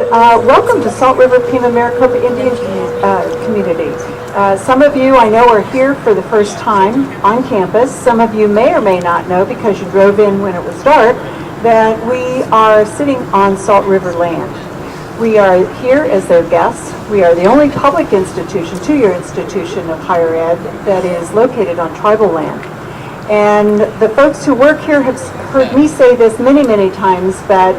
Welcome to Salt River Pima Maricopa Indian Community. Some of you I know are here for the first time on campus. Some of you may or may not know, because you drove in when it was dark, that we are sitting on Salt River land. We are here as their guests. We are the only public institution, two-year institution of higher ed that is located on tribal land. And the folks who work here have heard me say this many, many times, that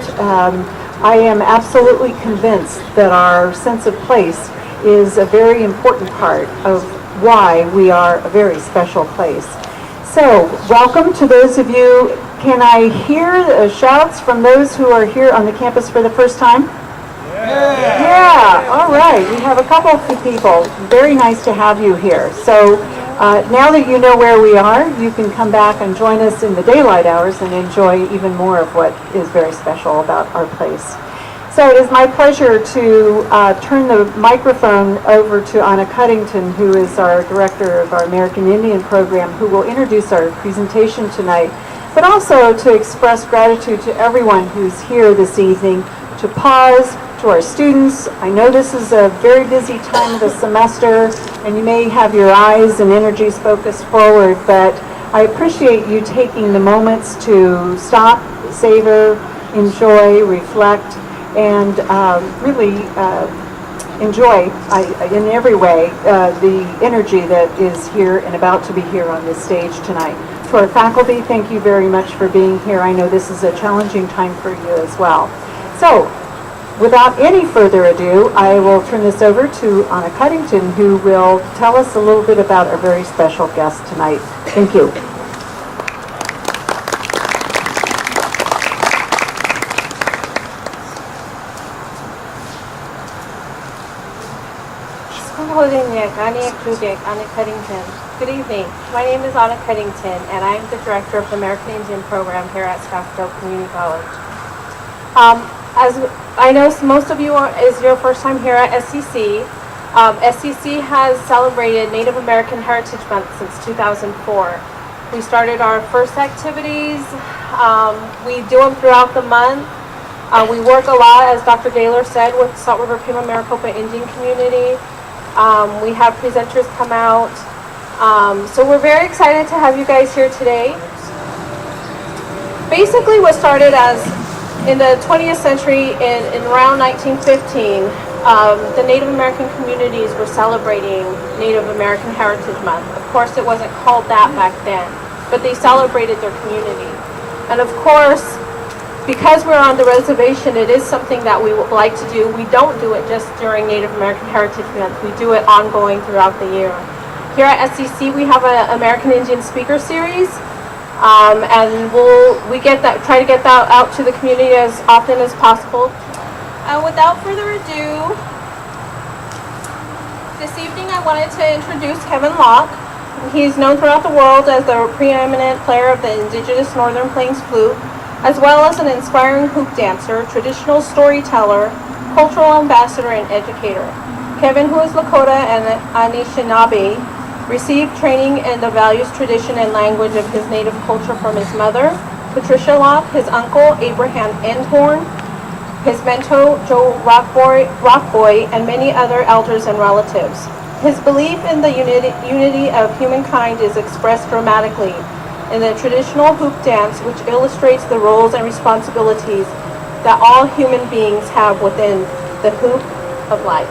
I am absolutely convinced that our sense of place is a very important part of why we are a very special place. So, welcome to those of you. Can I hear the shouts from those who are here on the campus for the first time? Yeah, all right. We have a couple of people. Very nice to have you here. So, now that you know where we are, you can come back and join us in the daylight hours and enjoy even more of what is very special about our place. So it is my pleasure to turn the microphone over to Anna Cuddington, who is our director of our American Indian program, who will introduce our presentation tonight, but also to express gratitude to everyone who's here this evening, to pause, to our students. I know this is a very busy time of the semester, and you may have your eyes and energies focused forward, but I appreciate you taking the moments to stop, savor, enjoy, reflect, and really enjoy in every way the energy that is here and about to be here on this stage tonight. To our faculty, thank you very much for being here. I know this is a challenging time for you as well. So, without any further ado, I will turn this over to Anna Cuddington, who will tell us a little bit about our very special guest tonight. Thank you. Good evening. My name is Anna Cuddington, and I'm the director of the American Indian program here at Scottsdale Community College. As I know most of you is your first time here at SCC. SCC has celebrated Native American Heritage Month since 2004. We started our first activities. We do them throughout the month. We work a lot, as Dr. Gaylor said, with Salt River Pima Maricopa Indian community. We have presenters come out. So we're very excited to have you guys here today. Basically, what started as in the 20th century, in around 1915, the Native American communities were celebrating Native American Heritage Month. Of course, it wasn't called that back then, but they celebrated their community. And of course, because we're on the reservation, it is something that we would like to do. We don't do it just during Native American Heritage Month. We do it ongoing throughout the year. Here at SCC, we have an American Indian speaker series. And we try to get that out to the community as often as possible. Without further ado, this evening I wanted to introduce Kevin Locke. He's known throughout the world as the preeminent player of the indigenous Northern Plains flute, as well as an inspiring hoop dancer, traditional storyteller, cultural ambassador, and educator. Kevin, who is Lakota and Anishinaabe, received training in the values, tradition, and language of his native culture from his mother, Patricia Locke, his uncle, Abraham Endhorn, his mentor, Joe Rockboy, and many other elders and relatives. His belief in the unity of humankind is expressed dramatically in the traditional hoop dance, which illustrates the roles and responsibilities that all human beings have within the hoop of life.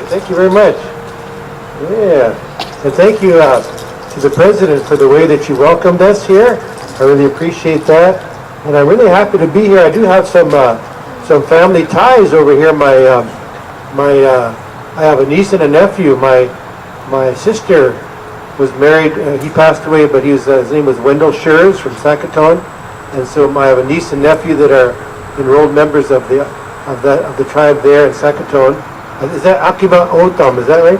Thank you very much. Yeah, and thank you to the president for the way that you welcomed us here. I really appreciate that, and I'm really happy to be here. I do have some family ties over here. I have a niece and a nephew. My sister was married. He passed away, but his name was Wendell Schurz from Saskatoon, and so I have a niece and nephew that are enrolled members of the tribe there in Saskatoon. Is that Akima Otam? Is that right?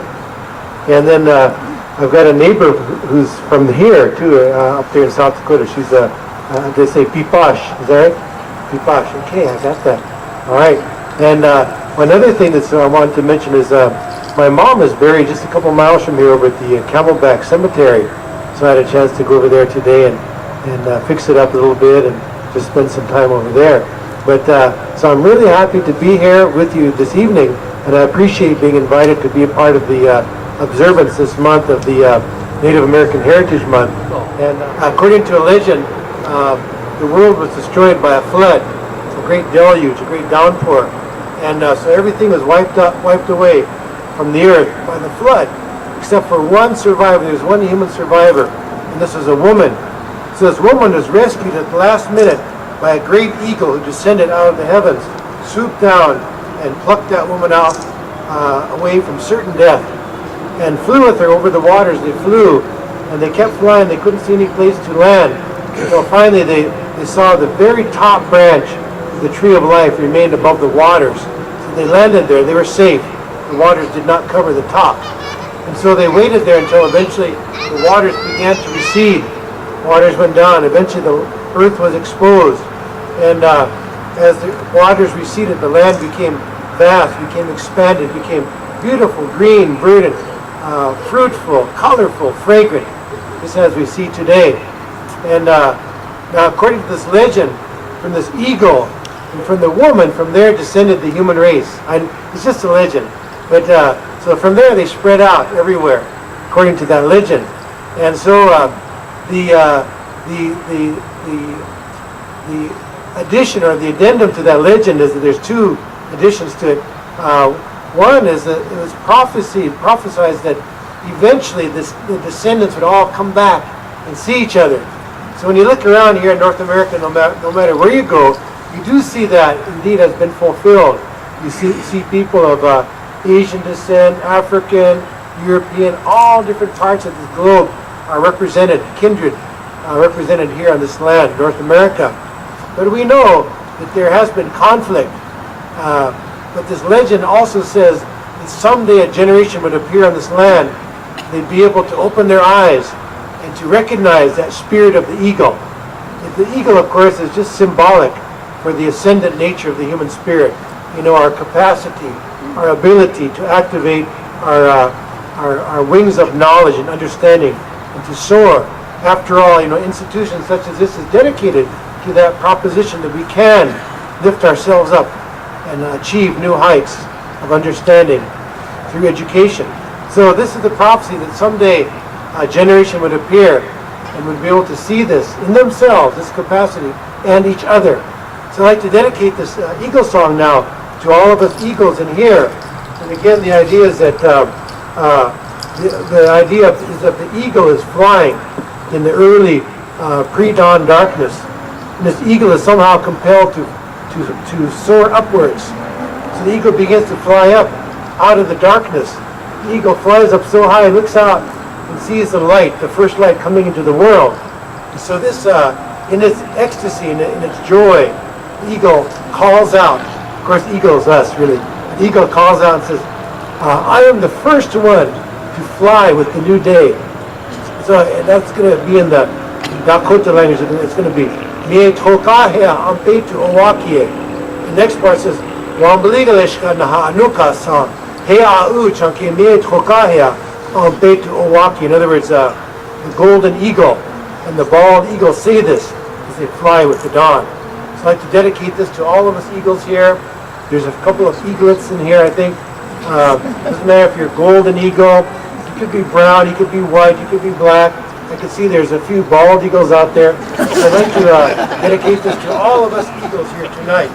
And then I've got a neighbor who's from here too, up there in South Dakota. She's they say Pipash. Is that right? Pipash. Okay, I got that. All right. And another thing that I wanted to mention is my mom is buried just a couple miles from here over at the Camelback Cemetery. so I had a chance to go over there today and fix it up a little bit and just spend some time over there. But so I'm really happy to be here with you this evening, and I appreciate being invited to be a part of the observance this month of the Native American Heritage Month. And according to a legend, the world was destroyed by a flood, a great deluge, a great downpour, and so everything was wiped away from the earth by the flood, except for one survivor. There was one human survivor, and this was a woman. So this woman was rescued at the last minute by a great eagle who descended out of the heavens, swooped down, and plucked that woman out away from certain death, and flew with her over the waters. They flew, and they kept flying. They couldn't see any place to land. So finally they saw the very top branch of the tree of life remained above the waters. So they landed there. They were safe. The waters did not cover the top. And so they waited there until eventually the waters began to recede. Waters went down. Eventually the earth was exposed. And as the waters receded, the land became vast, became expanded, became beautiful, green, verdant, fruitful, colorful, fragrant, just as we see today. And now, according to this legend, from this eagle and from the woman, from there descended the human race. It's just a legend. But so from there they spread out everywhere, according to that legend. And so the addition or the addendum to that legend is that there's two additions to it. One is that it was prophesied that eventually the descendants would all come back and see each other. So when you look around here in North America, no matter where you go, you do see that indeed has been fulfilled. You see people of Asian descent, African, European, all different parts of the globe are represented, kindred represented here on this land, North America. But we know that there has been conflict. But this legend also says that someday a generation would appear on this land. They'd be able to open their eyes and to recognize that spirit of the eagle. The eagle, of course, is just symbolic for the ascendant nature of the human spirit. You know, our capacity, our ability to activate our wings of knowledge and understanding and to soar. After all, you know, institutions such as this is dedicated to that proposition that we can lift ourselves up and achieve new heights of understanding through education. So this is the prophecy that someday a generation would appear and would be able to see this in themselves, this capacity, and each other. So I'd like to dedicate this eagle song now to all of us eagles in here. And again, the idea is that the idea is that the eagle is flying in the early pre-dawn darkness. And this eagle is somehow compelled to soar upwards. So the eagle begins to fly up out of the darkness. The eagle flies up so high, looks out, and sees the light, the first light coming into the world. And so this, in its ecstasy, in its joy, the eagle calls out. Of course, the eagle is us, really. The eagle calls out and says, I am the first one to fly with the new day. So that's going to be in the Dakota language. It's going to be Me Tokahea Ampetu Owakie. The next part says, Wambligaleshka Naha Anuka Sa Hea U Chanke Me Tokahea Ampetu Owaki. In other words, the golden eagle and the bald eagle say this as they fly with the dawn. So I'd like to dedicate this to all of us eagles here. There's a couple of eaglets in here, I think. Doesn't matter if you're a golden eagle. You could be brown, you could be white, you could be black. I can see there's a few bald eagles out there. So I'd like to dedicate this to all of us eagles here tonight.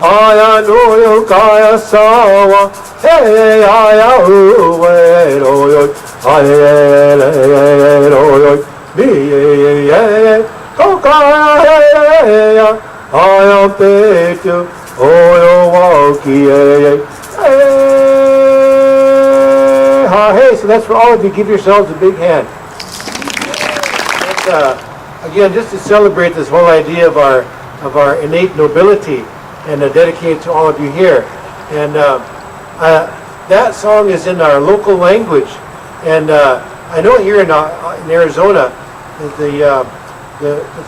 I yo kaya sawa, hey ya u we ro yo, ay ro yo, bi ye ko kaya ya, ay pe tu, o yo wa ki ye. Hey, so that's for all of you. Give yourselves a big hand. Again, just to celebrate this whole idea of our innate nobility, and dedicate it to all of you here. And that song is in our local language, and I know here in Arizona, the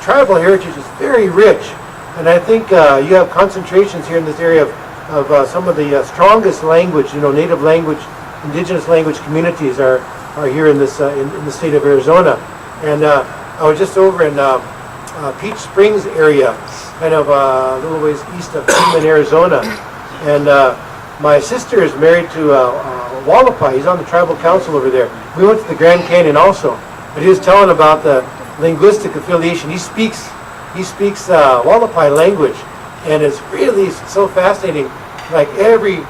tribal heritage is very rich, and I think you have concentrations here in this area of some of the strongest language, native language, indigenous language communities are here in this in the state of Arizona. And I was just over in Peach Springs area, kind of a little ways east of Kingman, Arizona. And my sister is married to Wallapai. He's on the tribal council over there. We went to the Grand Canyon also, but he was telling about the linguistic affiliation. He speaks Wallapai language, and it's really so fascinating. Like every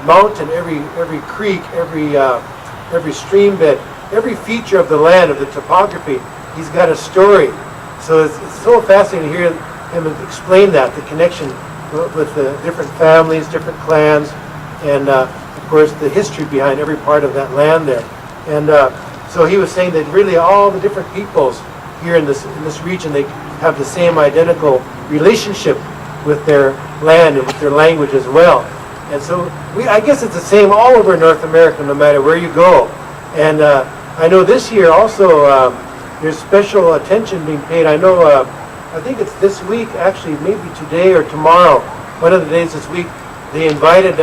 mountain, every creek, every stream bed, every feature of the land, of the topography, he's got a story. So it's so fascinating to hear him explain that, the connection with the different families, different clans, and of course the history behind every part of that land there. And so he was saying that really all the different peoples here in this region, they have the same identical relationship with their land and with their language as well. And so I guess it's the same all over North America, no matter where you go. And I know this year also there's special attention being paid. I know, I think it's this week, actually, maybe today or tomorrow, one of the days this week, they invited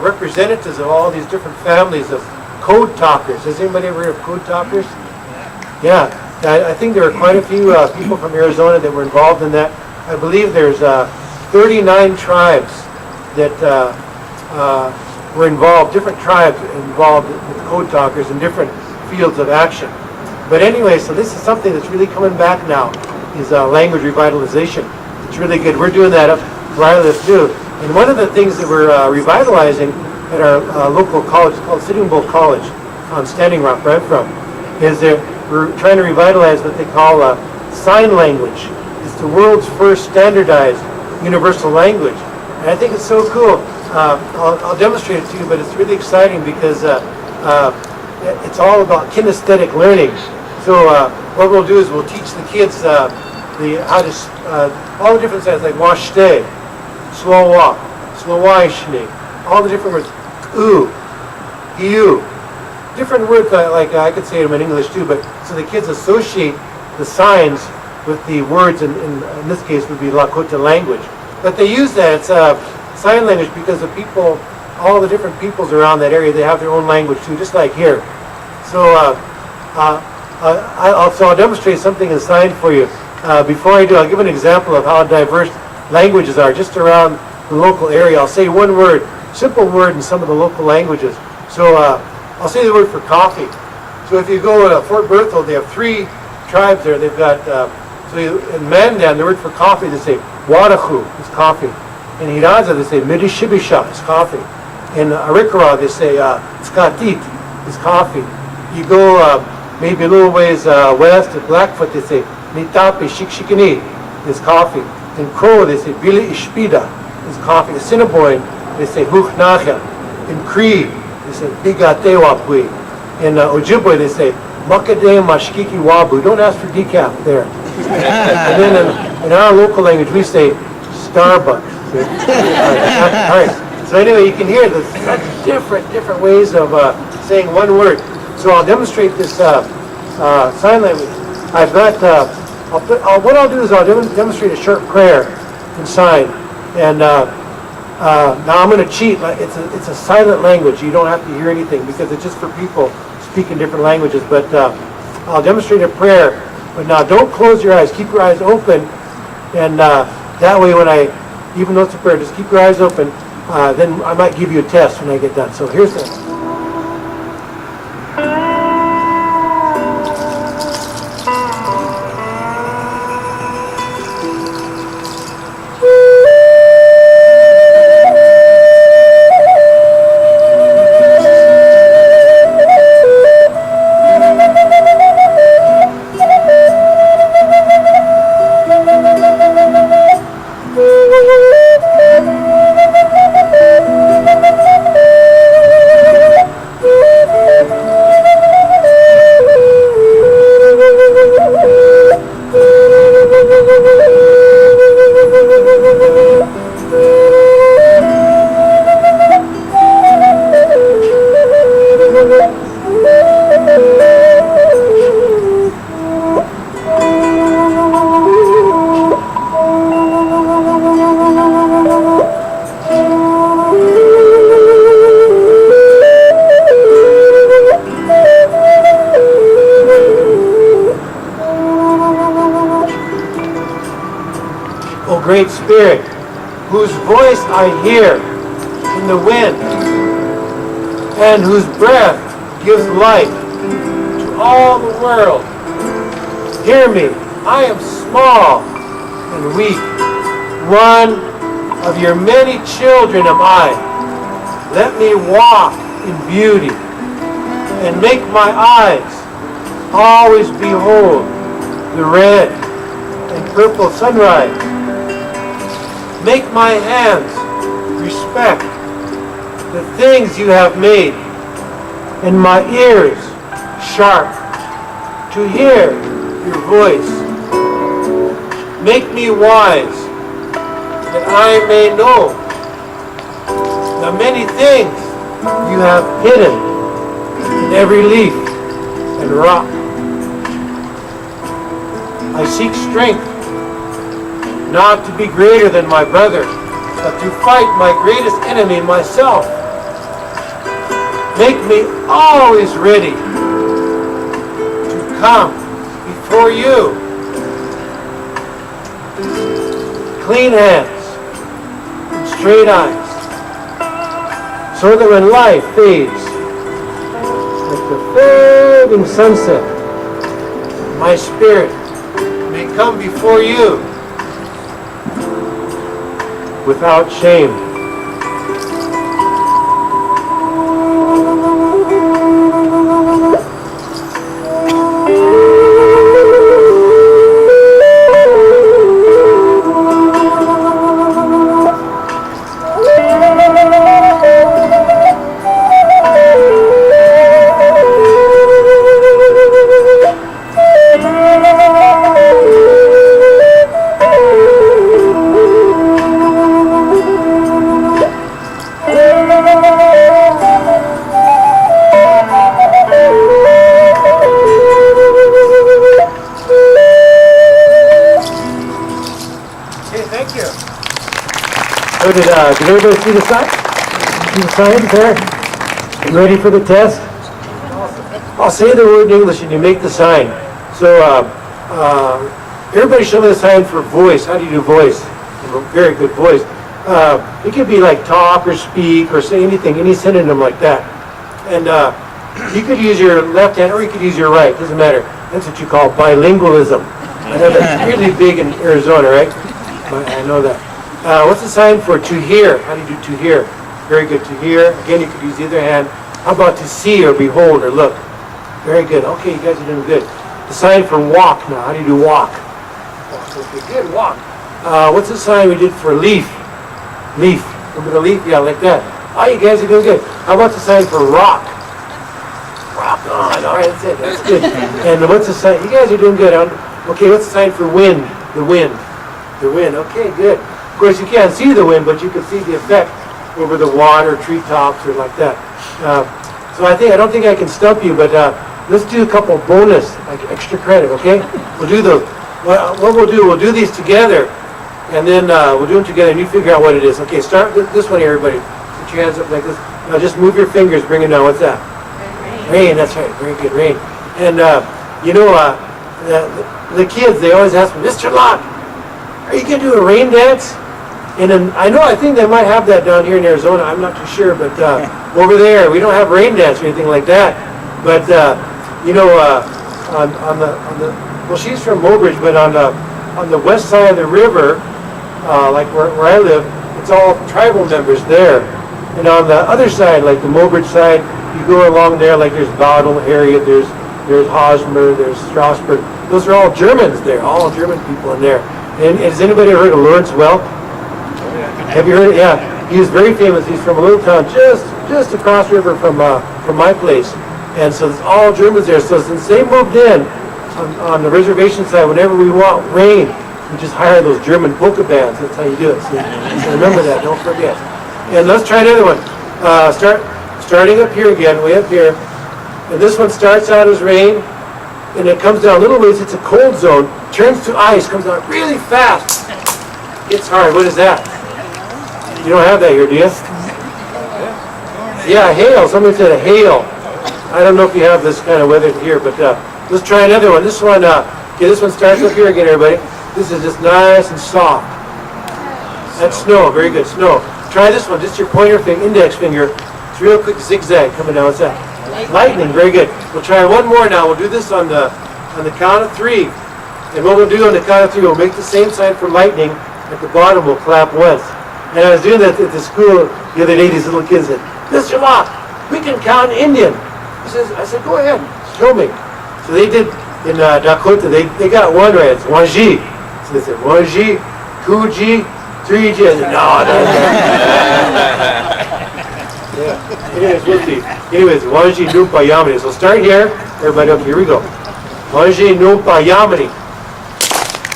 representatives of all these different families of code talkers. Has anybody ever heard of code talkers? Yeah, I think there were quite a few people from Arizona that were involved in that. I believe there's 39 tribes that were involved, different tribes involved with code talkers in different fields of action. But anyway, so this is something that's really coming back now, is language revitalization. It's really good. We're doing that up where I live too. And one of the things that we're revitalizing at our local college, called Sitting Bull College on Standing Rock, where I'm from, is that we're trying to revitalize what they call sign language. It's the world's first standardized universal language. And I think it's so cool. I'll demonstrate it to you, but it's really exciting because it's all about kinesthetic learning. So what we'll do is we'll teach the kids how to all the different sounds, like washte, slow walk, slowishne, all the different words, ooh, you, different words like I could say them in English too. But so the kids associate the signs with the words, in this case would be Lakota language. But they use that, it's sign language, because the people, all the different peoples around that area, they have their own language too, just like here. So I'll demonstrate something in sign for you. Before I do, I'll give an example of how diverse languages are just around the local area. I'll say one word, simple word in some of the local languages. So I'll say the word for coffee. So if you go to Fort Berthold, they have 3 tribes there. They've got, in Mandan, the word for coffee, they say wadahu is coffee. In Hiraza, they say midishibisha is coffee. In Arikara, they say skatit is coffee. You go maybe a little ways west at Blackfoot, they say nitapi shikshikini is coffee. In Crow, they say bili ishpida is coffee. In Assiniboine, they say huchnacha. In Cree, they say bigatewapui. In Ojibwe, they say makade mashkiki wabu. Don't ask for decaf there. And then in our local language, we say Starbucks. All right. So anyway, you can hear there's such different ways of saying one word. So I'll demonstrate this sign language. I've got. What I'll do is I'll demonstrate a short prayer in sign, and now I'm going to cheat. It's a silent language. You don't have to hear anything because it's just for people speaking different languages. But I'll demonstrate a prayer. But now don't close your eyes. Keep your eyes open, and that way even though it's a prayer, just keep your eyes open. Then I might give you a test when I get done. So here's the. Great Spirit, whose voice I hear in the wind, and whose breath gives life to all the world. Hear me, I am small and weak. One of your many children am I. Let me walk in beauty and make my eyes always behold the red and purple sunrise. Make my hands respect the things you have made, and my ears sharp to hear your voice. Make me wise that I may know the many things you have hidden in every leaf and rock. I seek strength not to be greater than my brother, but to fight my greatest enemy, myself. Make me always ready to come before you. Clean hands and straight eyes, so that when life fades like the fading sunset, my spirit may come before you without shame. Did everybody see the sign? See the sign there? You ready for the test? I'll say the word in English and you make the sign. So everybody show me the sign for voice. How do you do voice? Very good voice. It could be like talk or speak or say anything, any synonym like that. And you could use your left hand or you could use your right. Doesn't matter. That's what you call bilingualism. I know that's really big in Arizona, right? I know that. What's the sign for to hear? How do you do to hear? Very good, to hear. Again, you could use the other hand. How about to see or behold or look? Very good. Okay, you guys are doing good. The sign for walk now. How do you do walk? Okay, good, walk. What's the sign we did for leaf? Leaf. Remember the leaf? Yeah, like that. Oh, you guys are doing good. How about the sign for rock? Rock on. All right, that's it. That's good. And what's the sign? You guys are doing good. Okay, what's the sign for wind? The wind. The wind. Okay, good. Of course, you can't see the wind, but you can see the effect over the water, treetops, or like that. So I don't think I can stump you, but let's do a couple bonus, like extra credit, okay? We'll do those. What we'll do, we'll do these together, and then we'll do them together, and you figure out what it is. Okay, start with this one here, everybody. Put your hands up like this. Now just move your fingers, bring it down. What's that? Rain, that's right. Very good, rain. And the kids, they always ask me, Mr. Locke, are you going to do a rain dance? And then, I think they might have that down here in Arizona. I'm not too sure, but over there, we don't have rain dance or anything like that. But, well, she's from Mobridge, but on the west side of the river, like where I live, it's all tribal members there. And on the other side, like the Mobridge side, you go along there, like there's Baudel, Harriet, there's Hosmer, there's Strasbourg. Those are all Germans there, all German people in there. And has anybody ever heard of Lawrence Welk? Have you heard it? Yeah, he's very famous. He's from a little town just across the river from my place. And so it's all Germans there. So since they moved in on the reservation side, whenever we want rain, we just hire those German polka bands. That's how you do it. So remember that. Don't forget. And let's try another one. Starting up here again, way up here. And this one starts out as rain, and it comes down a little ways. It's a cold zone. Turns to ice. Comes down really fast. It's hard. What is that? You don't have that here, do you? Yeah, hail. Somebody said a hail. I don't know if you have this kind of weather here, but let's try another one. This one starts up here again, everybody. This is just nice and soft. That's snow. Very good. Snow. Try this one. Just your pointer finger, index finger. It's real quick zigzag coming down. What's that? Lightning. Very good. We'll try one more now. We'll do this on the count of 3. And what we'll do on the count of 3, we'll make the same sign for lightning. At the bottom, we'll clap once. And I was doing that at the school the other day. These little kids said, "Mr. Locke, we can count Indian." I said, "Go ahead, show me." So they did in Dakota. They got one right. It's 1G. So they said 1G, 2G, 3G. I said, no. Yeah. Anyways, we'll see. Anyways, 1G Numpa Yamini. So start here. Everybody, okay, here we go. 1G Numpa Yamini.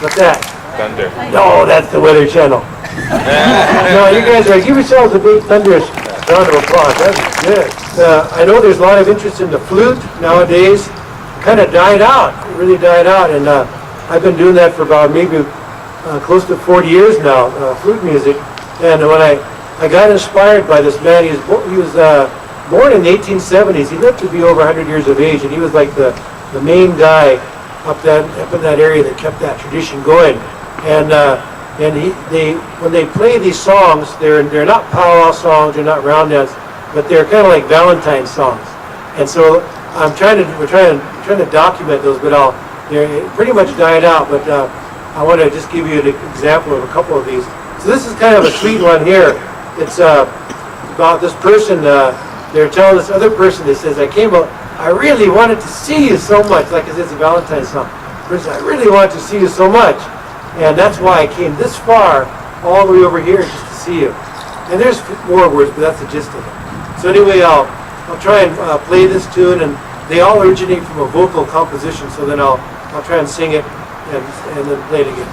What's that? Thunder. No, that's the Weather Channel. No, you guys are, give yourselves a big thunderous round of applause. That's good. I know there's a lot of interest in the flute nowadays. It kind of died out. It really died out. And I've been doing that for about maybe close to 40 years now, flute music. And when I got inspired by this man, he was born in the 1870s. He lived to be over 100 years of age, and he was like the main guy up in that area that kept that tradition going. And when they play these songs, they're not powwow songs, they're not round dance, but they're kind of like Valentine songs. And so we're trying to document those, but it pretty much died out. But I want to just give you an example of a couple of these. So this is kind of a sweet one here. It's about this person. They're telling this other person that says, I really wanted to see you so much, like it's a Valentine song. Person, I really wanted to see you so much. And that's why I came this far, all the way over here, just to see you. And there's more words, but that's the gist of it. So anyway, I'll try and play this tune, and they all originate from a vocal composition. So then I'll try and sing it and then play it again.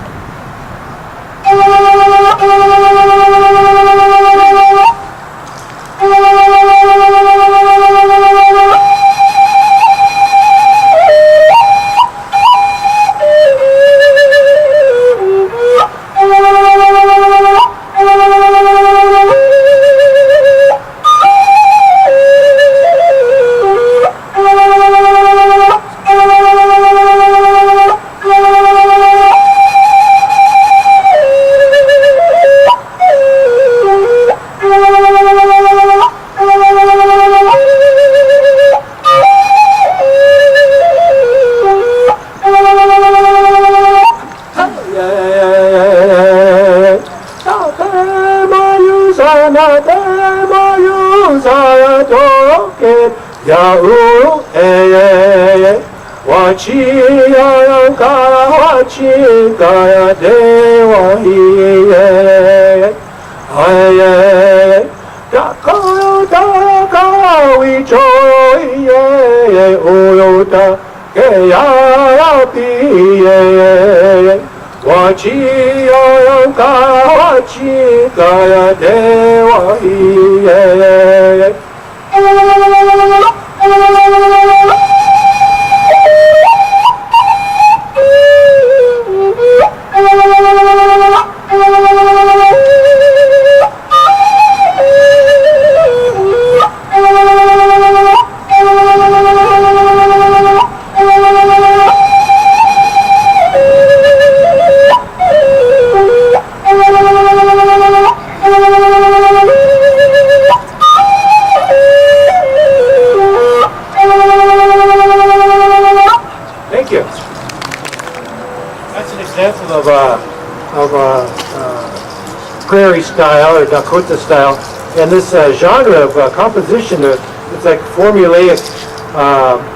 Prairie style or Dakota style, and this genre of composition, it's like formulaic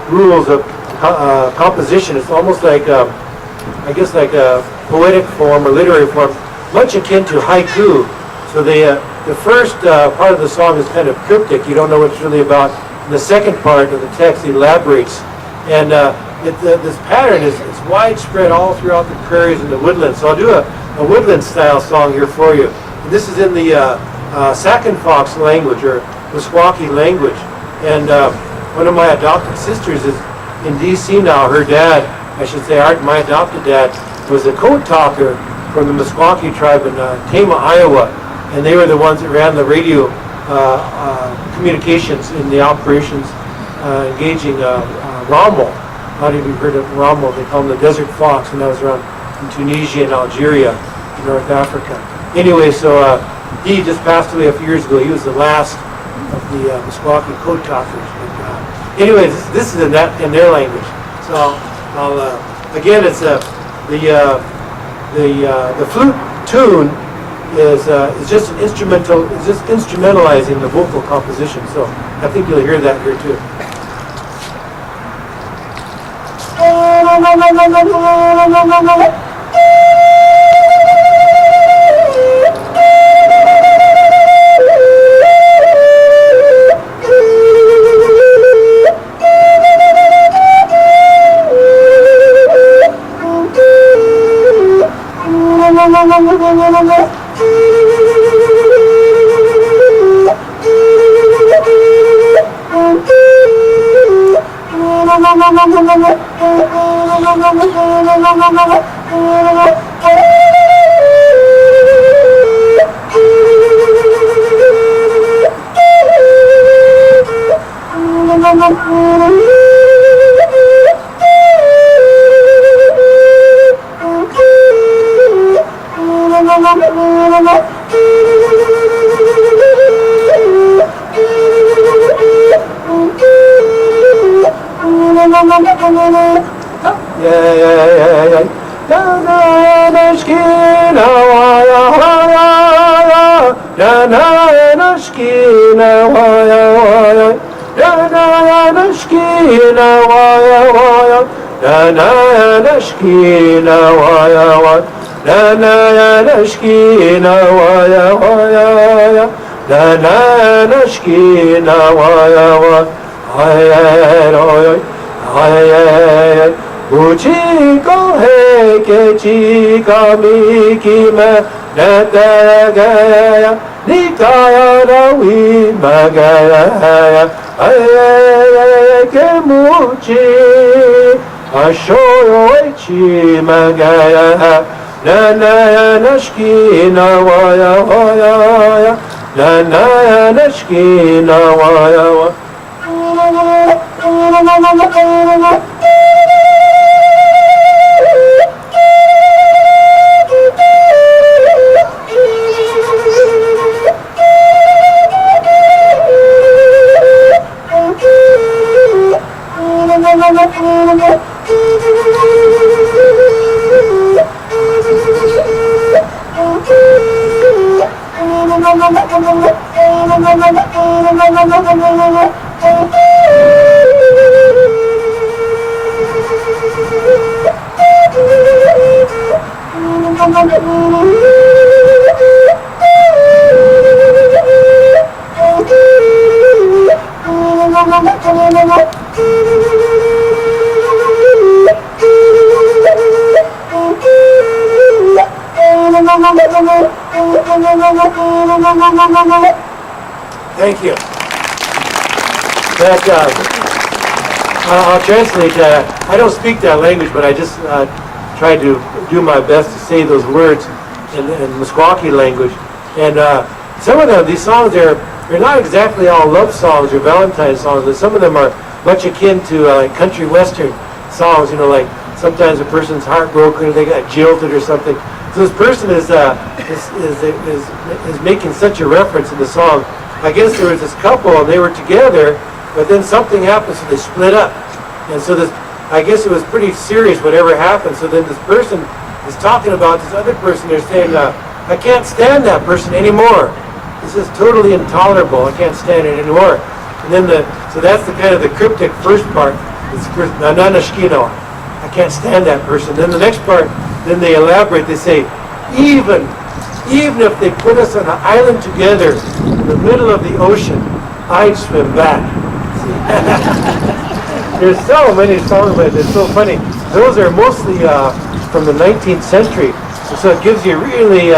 rules of composition. It's almost like I guess like a poetic form or literary form, much akin to haiku. So the first part of the song is kind of cryptic. You don't know what it's really about. And the second part of the text elaborates, and this pattern is widespread all throughout the prairies and the woodlands. So I'll do a woodland style song here for you. And this is in the Sac-and-Fox language or Meskwaki language. And one of my adopted sisters is in DC now. Her dad, I should say, my adopted dad, was a code talker from the Meskwaki tribe in Tama, Iowa. And they were the ones that ran the radio communications in the operations engaging Rommel. Not even heard of Rommel. They call him the Desert Fox, and that was around in Tunisia and Algeria, North Africa. anyway, so he just passed away a few years ago. He was the last of the Meskwaki code talkers. Anyways, this is in their language. So again, it's the flute tune is just an instrumental, is just instrumentalizing the vocal composition. So I think you'll hear that here too. Thank you. I'll translate that. I don't speak that language, but I just try to do my best to say those words in Meskwaki language. And some of them, these songs, they're not exactly all love songs or Valentine songs, but some of them are much akin to like country western songs. You know, like sometimes a person's heartbroken or they got jilted or something. So this person is making such a reference in the song. I guess there was this couple and they were together, but then something happened, so they split up. And so this, I guess it was pretty serious whatever happened. So then this person is talking about this other person. They're saying, I can't stand that person anymore. This is totally intolerable. I can't stand it anymore. And then so that's the kind of the cryptic first part. It's nananashkino. I can't stand that person. Then the next part, then they elaborate. They say, even if they put us on an island together in the middle of the ocean, I'd swim back. There's so many songs like this. It's so funny. Those are mostly from the 19th century. So it gives you really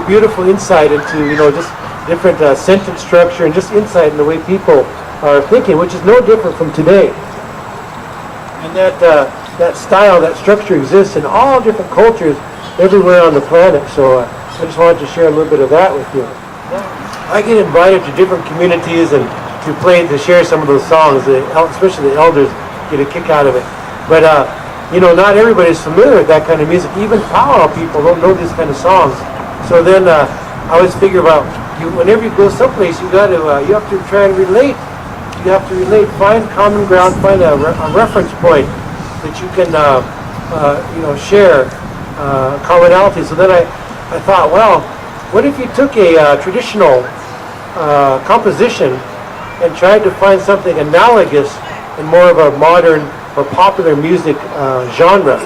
beautiful insight into, just different sentence structure and just insight in the way people are thinking, which is no different from today. And that style, that structure exists in all different cultures everywhere on the planet. So I just wanted to share a little bit of that with you. I get invited to different communities and to share some of those songs. Especially the elders get a kick out of it. But not everybody's familiar with that kind of music. Even powwow people don't know these kind of songs. So then I always figure about, whenever you go someplace, you have to try and relate. You have to relate, find common ground, find a reference point that you can share commonality. So then I thought, well, what if you took a traditional composition and tried to find something analogous in more of a modern or popular music genre?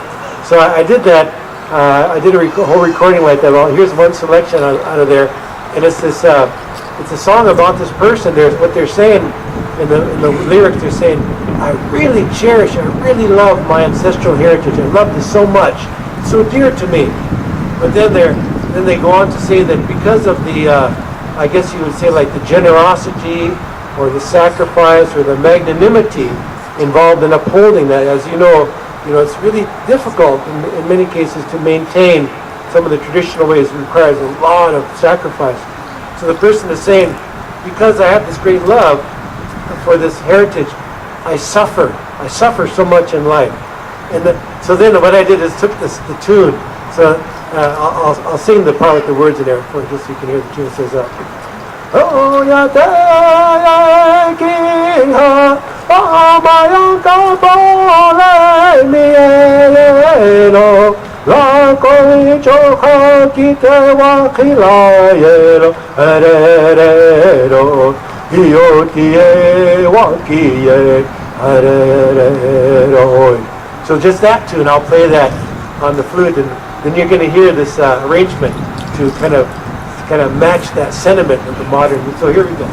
So I did that. I did a whole recording like that. Well, here's one selection out of there, and it's this. It's a song about this person. What they're saying in the lyrics. They're saying, "I really cherish, I really love my ancestral heritage. I love this so much. It's so dear to me." But then they go on to say that because of the, I guess you would say like the generosity or the sacrifice or the magnanimity involved in upholding that. As you know, it's really difficult in many cases to maintain some of the traditional ways. It requires a lot of sacrifice. So the person is saying, because I have this great love for this heritage, I suffer so much in life. And so then what I did is took the tune. So I'll sing the part with the words in there for just so you can hear the tune. It says, "Oh ya te ya king ha ma yang ka bo le mi no la ko cho ha ki te wa ki la ye ro re ro yo ti e wa ki ye re ro." So just that tune, I'll play that on the flute, and then you're going to hear this arrangement to kind of match that sentiment of the modern. So here we go.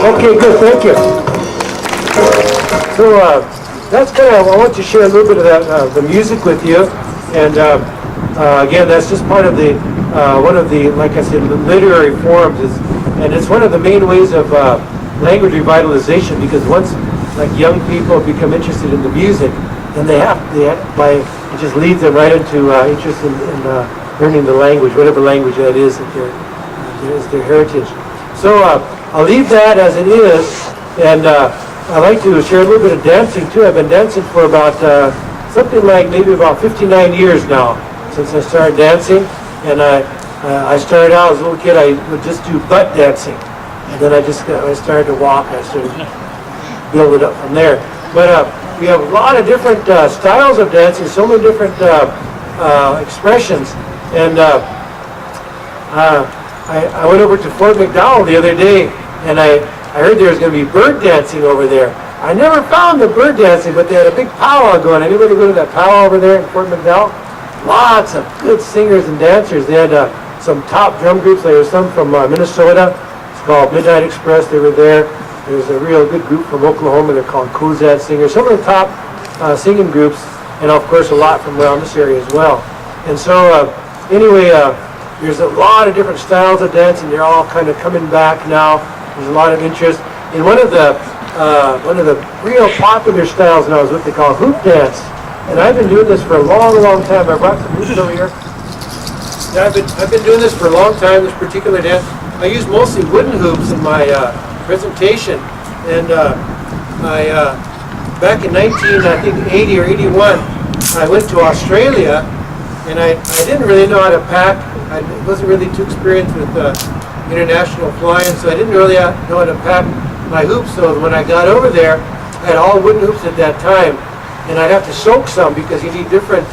Okay, good, thank you. So that's kind of, I want to share a little bit of that, the music with you. And again, that's just part of the, one of the, like I said, literary forms. And it's one of the main ways of language revitalization, because once like young people become interested in the music, then it just leads them right into interest in learning the language, whatever language that is their heritage. So I'll leave that as it is, and I'd like to share a little bit of dancing too. I've been dancing for about something like maybe about 59 years now since I started dancing, and I started out as a little kid. I would just do butt dancing, and then I started to walk. I started to build it up from there. But we have a lot of different styles of dancing, so many different expressions, and I went over to Fort McDowell the other day, and I heard there was going to be bird dancing over there. I never found the bird dancing, but they had a big powwow going. Anybody go to that powwow over there in Fort McDowell? Lots of good singers and dancers. They had some top drum groups. There was some from Minnesota. It's called Midnight Express. They were there. There's a real good group from Oklahoma. They're called Kozad Singers. Some of the top singing groups, and of course a lot from around this area as well. And so anyway, there's a lot of different styles of dancing. They're all kind of coming back now. There's a lot of interest. And one of the real popular styles now is what they call hoop dance. And I've been doing this for a long, long time. I brought some hoops over here. Yeah, I've been doing this for a long time, this particular dance. I use mostly wooden hoops in my presentation. And back in 1980 or 81, I went to Australia, and I didn't really know how to pack. I wasn't really too experienced with international flying, so I didn't really know how to pack my hoops. So when I got over there, I had all wooden hoops at that time, and I'd have to soak some because you need different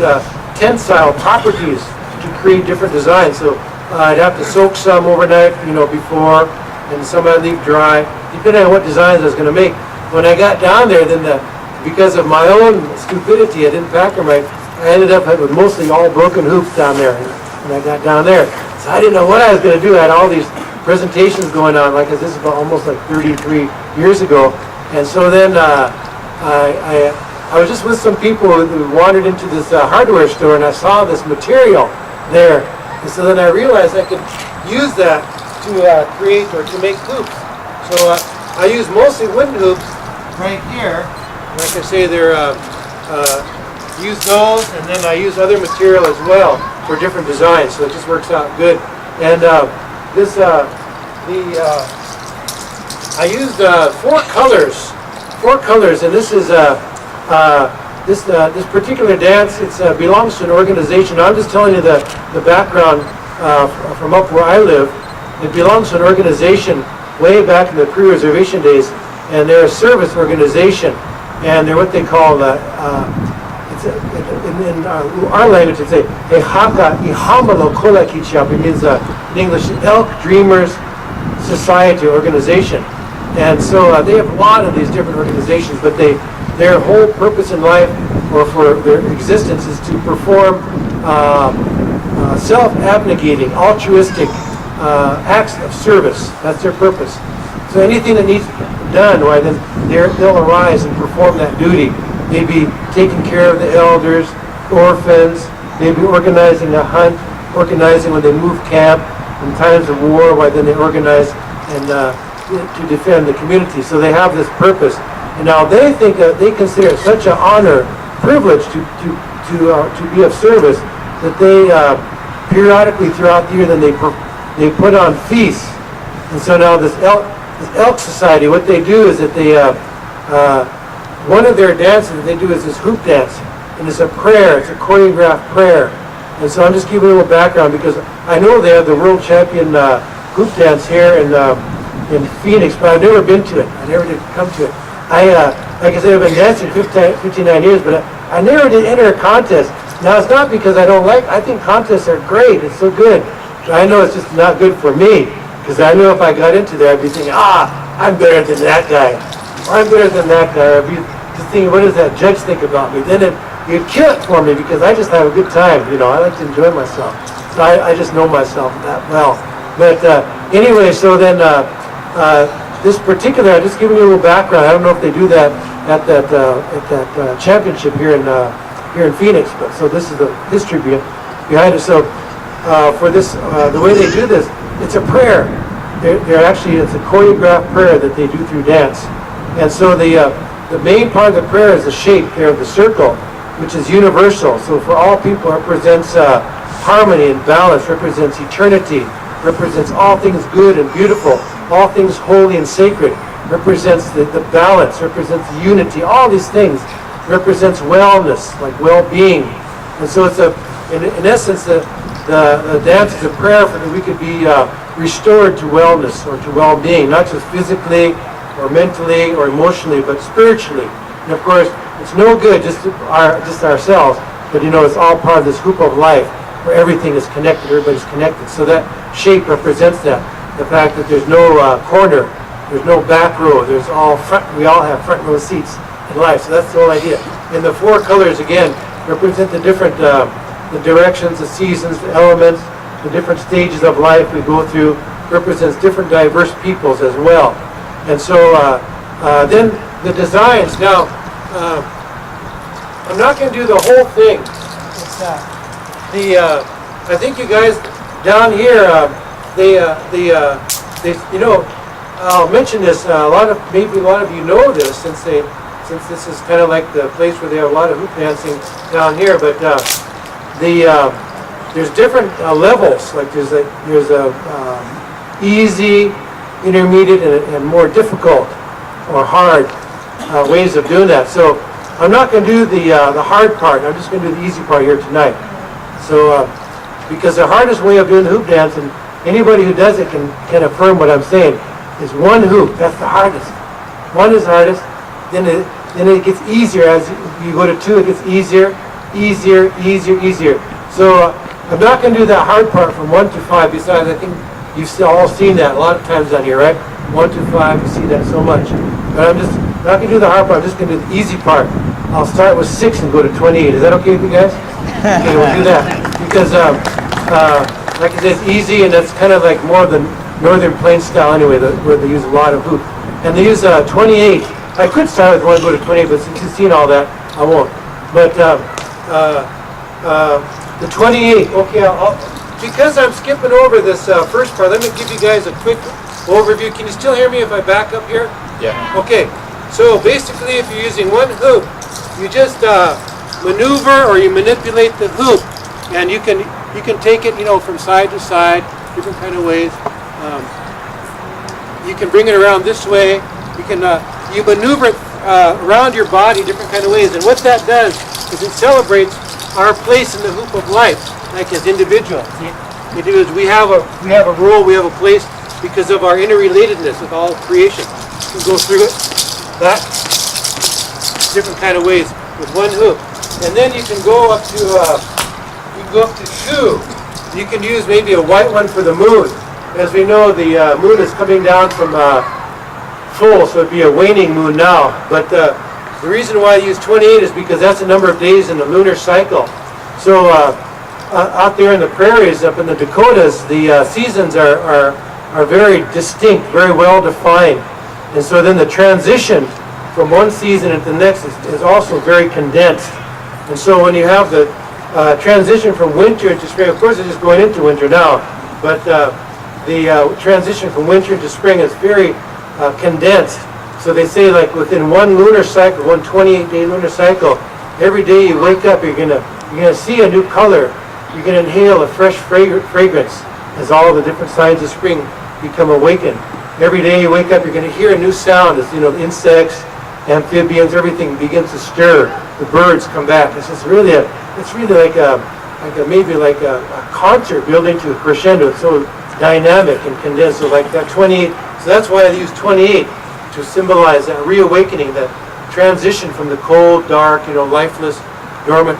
tensile properties to create different designs. So I'd have to soak some overnight, before, and some I'd leave dry, depending on what designs I was going to make. When I got down there, then because of my own stupidity, I didn't pack them right. I ended up with mostly all broken hoops down there when I got down there. So I didn't know what I was going to do. I had all these presentations going on, like this is about almost like 33 years ago. And so then I was just with some people who wandered into this hardware store, and I saw this material there. And so then I realized I could use that to create or to make hoops. So I use mostly wooden hoops right here. Like I say, they're use those, and then I use other material as well for different designs. So it just works out good. And I used four colors, and this is this particular dance. It belongs to an organization. I'm just telling you the background from up where I live. It belongs to an organization way back in the pre-reservation days, and they're a service organization, and they're what they call in our language, it's a haka ihamalo kola kichiap. It means in English, Elk Dreamers Society organization. And so they have a lot of these different organizations, but their whole purpose in life, or for their existence, is to perform self-abnegating, altruistic acts of service. That's their purpose. So anything that needs done, why then they'll arise and perform that duty. Maybe taking care of the elders, orphans, maybe organizing a hunt, organizing when they move camp in times of war, why then they organize and to defend the community. So they have this purpose. And now they think they consider it such an honor, privilege to be of service, that they periodically throughout the year, then they put on feasts. And so now this elk society, what they do is that they one of their dances that they do is this hoop dance, and it's a prayer. It's a choreographed prayer. And so I'm just giving a little background because I know they have the world champion hoop dance here in Phoenix, but I've never been to it. I never did come to it. Like I said, I've been dancing 59 years, but I never did enter a contest. Now it's not because I don't like. I think contests are great. It's so good. But I know it's just not good for me, because I know if I got into there, I'd be thinking, I'm better than that guy. Or I'm better than that guy. Or I'd be just thinking, what does that judge think about me? Then you'd kill it for me, because I just have a good time. I like to enjoy myself. So I just know myself that well. But anyway, so then this particular, I'm just giving you a little background. I don't know if they do that at that championship here in Phoenix, but so this is the history behind it. So for this, the way they do this, it's a prayer. They're actually, it's a choreographed prayer that they do through dance. And so the main part of the prayer is the shape there of the circle, which is universal. So for all people, it represents harmony and balance, represents eternity, represents all things good and beautiful, all things holy and sacred, represents the balance, represents unity, all these things, represents wellness, like well-being. And so it's in essence, the dance is a prayer for that we could be restored to wellness or to well-being, not just physically or mentally or emotionally, but spiritually. And of course, it's no good just ourselves, but it's all part of this hoop of life where everything is connected, everybody's connected. So that shape represents that. The fact that there's no corner, there's no back row, there's all front, we all have front row seats in life. So that's the whole idea. And the four colors, again, represent the different the directions, the seasons, the elements, the different stages of life we go through, represents different diverse peoples as well. And so then the designs. Now, I'm not going to do the whole thing. I think you guys down here, I'll mention this. Maybe a lot of you know this since this is kind of like the place where they have a lot of hoop dancing down here. But there's different levels. Like there's easy, intermediate, and more difficult or hard ways of doing that. So I'm not going to do the hard part. I'm just going to do the easy part here tonight. So because the hardest way of doing the hoop dance, and anybody who does it can affirm what I'm saying, is one hoop. That's the hardest. One is hardest. Then it gets easier as you go to two. It gets easier, easier, easier, easier. So I'm not going to do that hard part from 1 to 5. Besides, I think you've all seen that a lot of times down here, right? 1 to 5, you see that so much. But I'm just not going to do the hard part. I'm just going to do the easy part. I'll start with 6 and go to 28. Is that okay with you guys? Okay, we'll do that. Because, like I said, it's easy, and that's kind of like more of the Northern Plains style anyway, where they use a lot of hoop. And they use 28. I could start with 1 and go to 28, but since you've seen all that, I won't. But the 28, okay, because I'm skipping over this first part, let me give you guys a quick overview. Can you still hear me if I back up here? Yeah. Okay, so basically if you're using one hoop, you just maneuver or you manipulate the hoop, and you can take it, from side to side, different kind of ways. You can bring it around this way. You can you maneuver it around your body different kind of ways, and what that does is it celebrates our place in the hoop of life, like as individuals. We have a role, we have a place because of our interrelatedness with all creation. You can go through it that different kind of ways with one hoop, and then you can go up to 2. You can use maybe a white one for the moon. As we know, the moon is coming down from full, so it'd be a waning moon now. But the reason why I use 28 is because that's the number of days in the lunar cycle. So out there in the prairies, up in the Dakotas, the seasons are very distinct, very well defined. And so then the transition from one season into the next is also very condensed. And so when you have the transition from winter into spring, of course it's just going into winter now, but the transition from winter to spring is very condensed. So they say like within one lunar cycle, one 28-day lunar cycle, every day you wake up, you're gonna see a new color. You're gonna inhale a fresh fragrance as all the different signs of spring become awakened. Every day you wake up, you're gonna hear a new sound as insects, amphibians, everything begins to stir. The birds come back. It's really like a concert building to a crescendo. It's so dynamic and condensed. So like that 28. So that's why I use 28 to symbolize that reawakening, that transition from the cold, dark, lifeless, dormant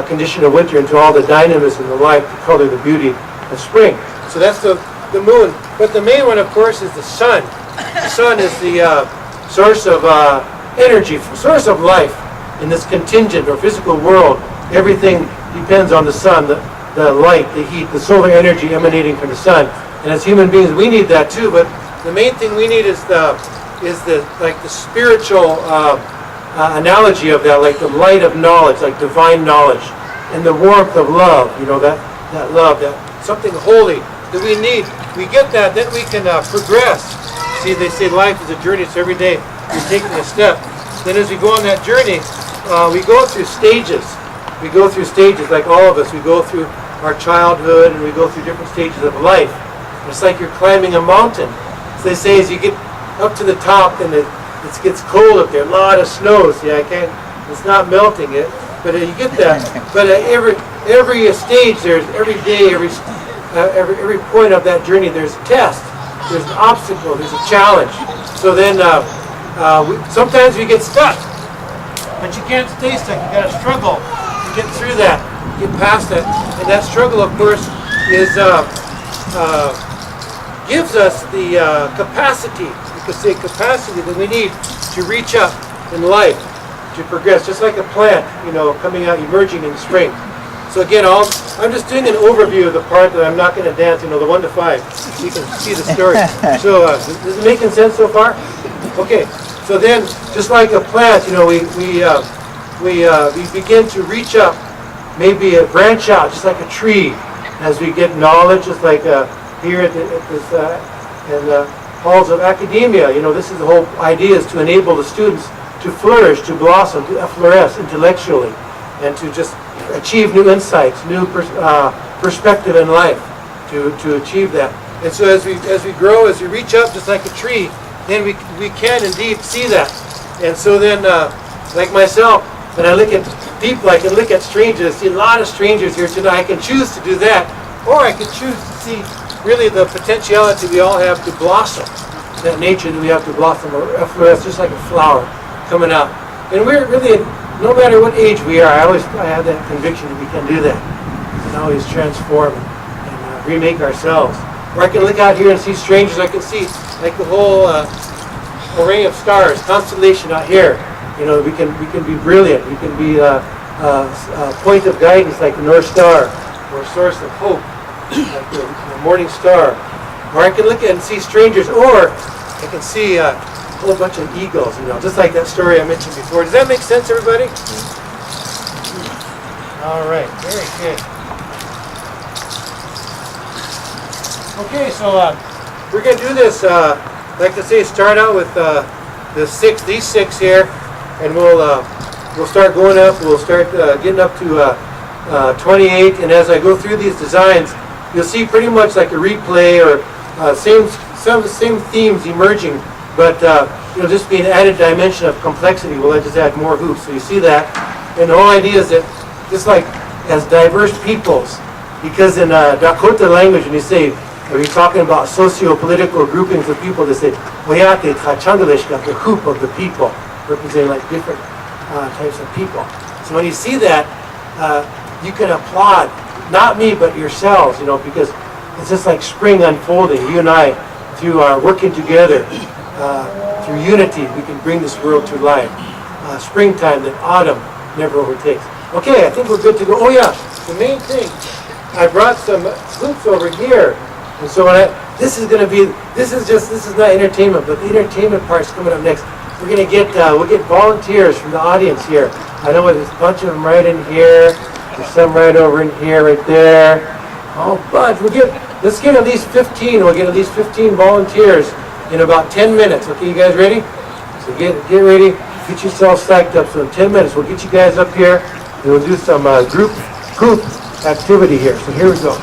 condition of winter into all the dynamism, the life, the color, the beauty of spring. So that's the moon. But the main one, of course, is the sun. The sun is the source of energy, source of life in this contingent or physical world. Everything depends on the sun, the light, the heat, the solar energy emanating from the sun. And as human beings, we need that too, but the main thing we need is the spiritual analogy of that, like the light of knowledge, like divine knowledge, and the warmth of love. You know, that love, that something holy that we need. We get that, then we can progress. See, they say life is a journey, so every day we're taking a step. Then as we go on that journey, we go through stages. We go through stages, like all of us. We go through our childhood, and we go through different stages of life. It's like you're climbing a mountain. So they say as you get up to the top, and it gets cold up there, a lot of snow. See, it's not melting it, but you get that. But every stage, there's every day, every point of that journey, there's a test, there's an obstacle, there's a challenge. So then sometimes we get stuck, but you can't stay stuck. You got to struggle to get through that, get past that. And that struggle, of course, gives us the capacity, you could say capacity, that we need to reach up in life, to progress, just like a plant, you know, coming out, emerging in spring. So again, I'm just doing an overview of the part that I'm not going to dance, you know, the 1 to 5. You can see the story. So is it making sense so far? Okay. So then, just like a plant, you know, we begin to reach up, maybe branch out, just like a tree, as we get knowledge, just like here in the halls of academia. You know, this is the whole idea, is to enable the students to flourish, to blossom, to effloresce intellectually, and to just achieve new insights, new perspective in life, to achieve that. And so as we grow, as we reach up, just like a tree, then we can indeed see that. And so then, like myself, when I look at people, I can look at strangers, see a lot of strangers here tonight. I can choose to do that, or I can choose to see really the potentiality we all have to blossom, that nature that we have to blossom, or effloresce, just like a flower coming out. And we're really, no matter what age we are, I have that conviction that we can do that. We can always transform and remake ourselves. Or I can look out here and see strangers. I can see like the whole array of stars, constellation out here. You know, we can be brilliant. We can be a point of guidance, like the North Star, or a source of hope, like the morning star. Or I can look at and see strangers, or I can see a whole bunch of eagles, you know, just like that story I mentioned before. Does that make sense, everybody? All right, very good. Okay, so we're going to do this, like I say, start out with these six here, and we'll start going up. We'll start getting up to 28, and as I go through these designs, you'll see pretty much like a replay, or some of the same themes emerging, but you know, just be an added dimension of complexity. Well, I just add more hoops. So you see that, and the whole idea is that just like as diverse peoples, because in Dakota language, when you say, or you're talking about socio-political groupings of people, they say, Wayate Tachangalishka, the hoop of the people, representing like different types of people. So when you see that, you can applaud, not me, but yourselves, you know, because it's just like spring unfolding. You and I, through our working together, through unity, we can bring this world to life. Springtime that autumn never overtakes. Okay, I think we're good to go. Oh yeah, the main thing, I brought some hoops over here. And so this is not entertainment, but the entertainment part's coming up next. We're gonna get we'll get volunteers from the audience here. I know there's a bunch of them right in here. There's some right over in here, right there. Oh, bunch. Let's get at least 15. We'll get at least 15 volunteers in about 10 minutes. Okay, you guys ready? So get ready. Get yourselves stacked up. So in 10 minutes, we'll get you guys up here, and we'll do some group activity here. So here we go.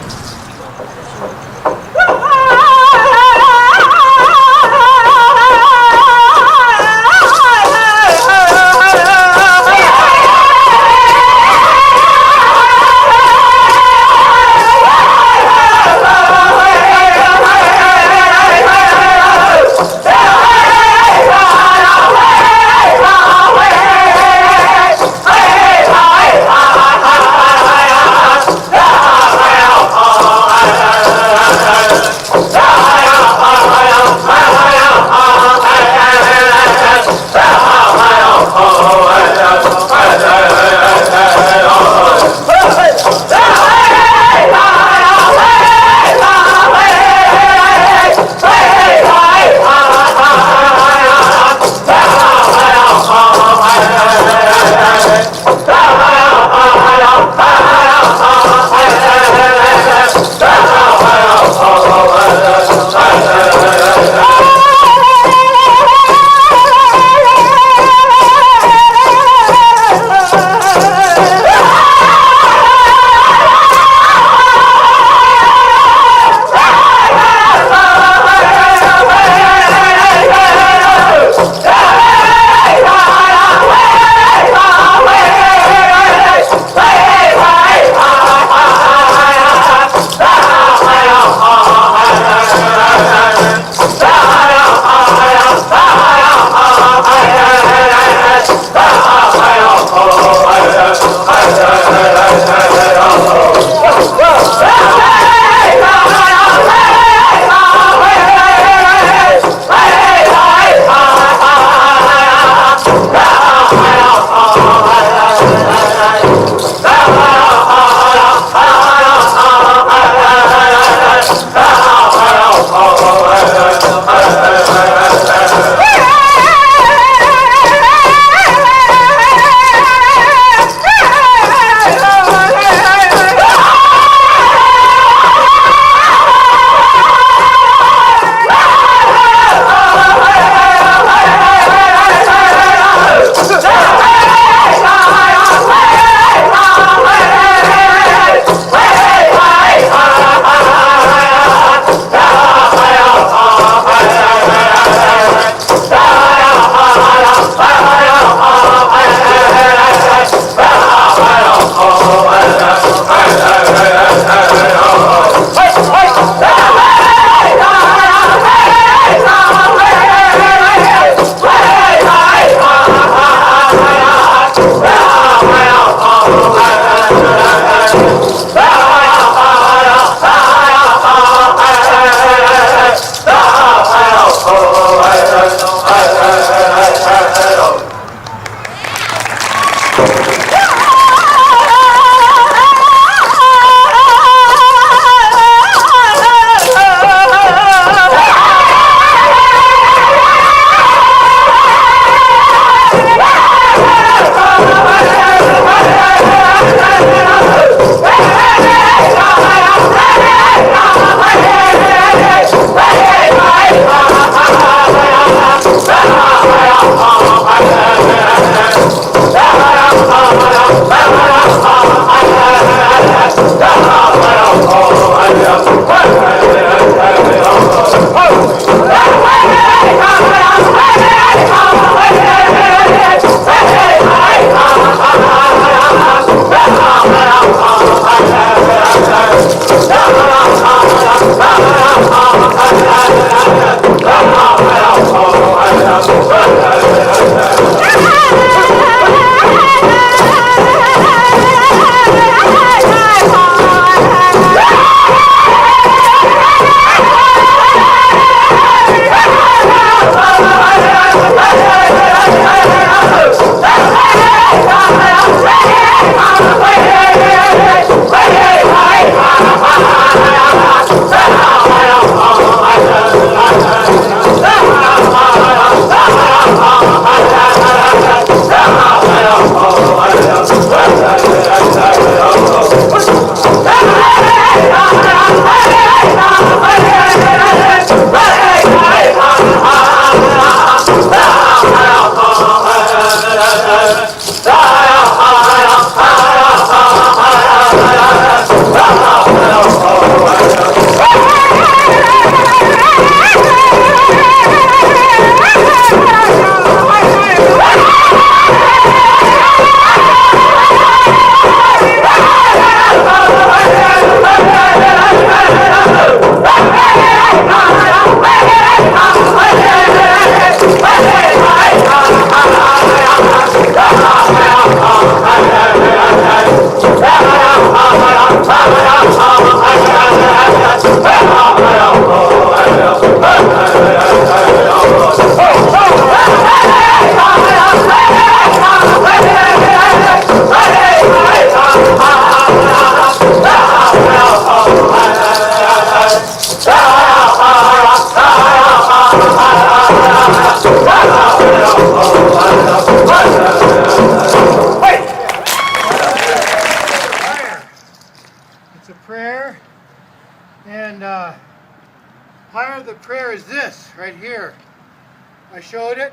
I showed it.